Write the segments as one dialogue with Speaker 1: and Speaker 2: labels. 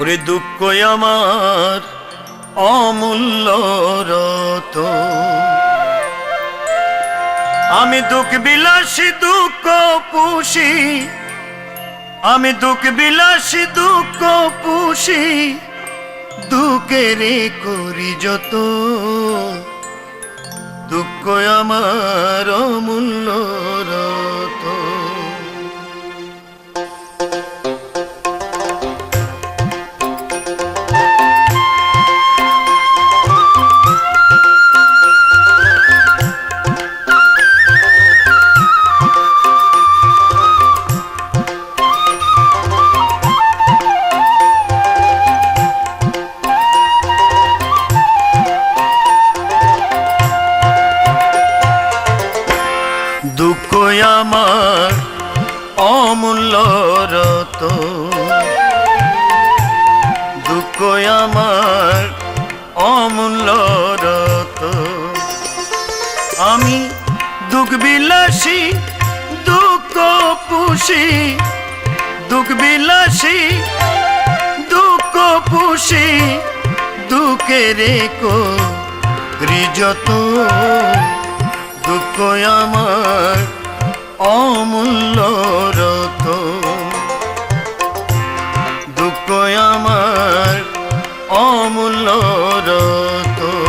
Speaker 1: ওরে দুঃখ আমার অমূল্য রতন। আমি দুঃখ বিলাসী দুঃখ পুষি, আমি দুঃখ বিলাসী দুঃখ পুষি, দুঃখের করি যত। দুঃখ আমার অমূল্য রতন। দুঃখ আমার অমূল্য রতন, দুঃখ আমার অমূল্য রতন। আমি দুঃখ বিলাসী দুঃখ পুষি, দুঃখ বিলাসী দুঃখ পুষি, দুঃখের করি যতন। দুঃখ আমার অমূল্য রতন, দুঃখ আমার অমূল্য রতন।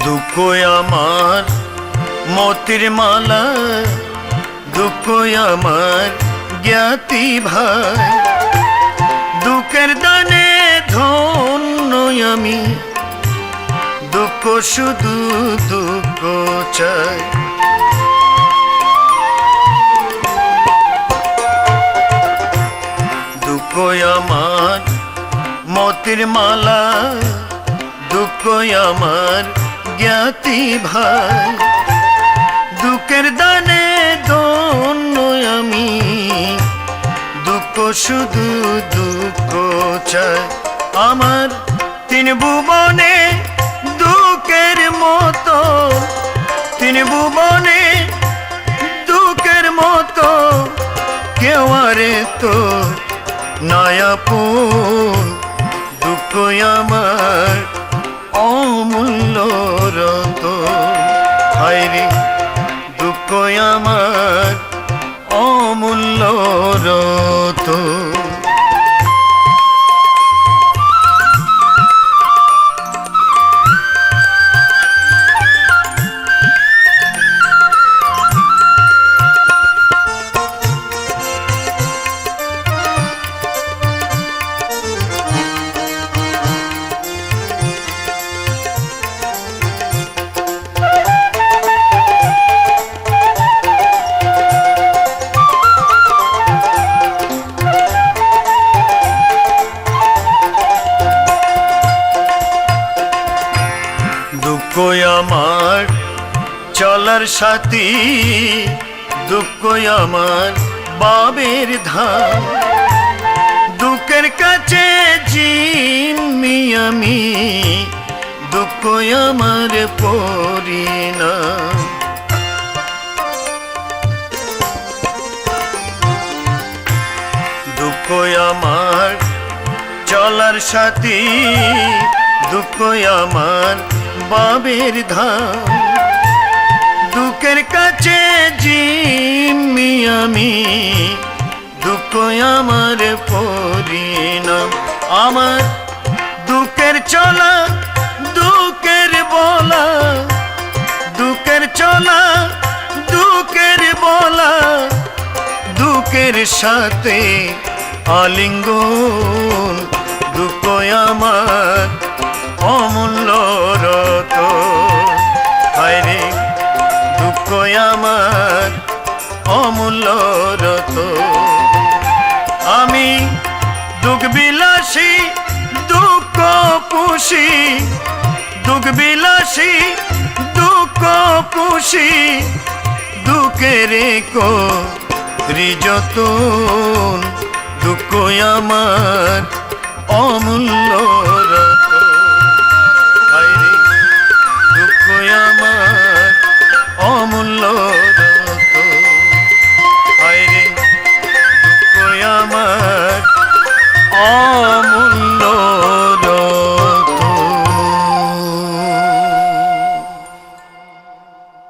Speaker 1: দুঃখ আমার মতির মালা, দুঃখ আমার জ্ঞাতি ভাই। দুঃখের দানে ধন্য আমি, দুঃখ শুধু দুঃখ চাই। দুঃখ আমার মতির মালা, দুঃখ আমার জ্ঞাতি ভাই। দুঃখের দানে ধন্য আমি, দুঃখ শুধু দুঃখ চাই। আমার তিন ভুবনে দুঃখের মতো, তিন ভুবনে দুঃখের মতো কেউ আরে তো নায়াপুন। দুঃখ আমার অমূল্য রতন, হায়রে দুঃখ আমার অমূল্য রতন। দুঃখ আমার চলার সাথী, দুঃখ আমার বাবের ধাম। দুঃখের কাছে জিম্মি আমি, দুঃখ আমার পরিণাম। দুঃখ আমার চলার সাথী, দুঃখ আমার বাবের ধাম। দুঃখের কাছে জিম্মি আমি, দুঃখ আমার পরিণাম। আমার দুঃখের চলা দুঃখের বলা, দুঃখের চলা দুঃখের বলা, দুঃখের সাথে আলিঙ্গন। দুঃখ আমার অমূল্য রতন, হায়রে দুঃখ আমার অমূল্য রতন। বিলাসী দুঃখ পুষি, দুঃখ বিলাসী দুঃখ পুষি, দুঃখের করি যতন। দুঃখ আমার অমূল্য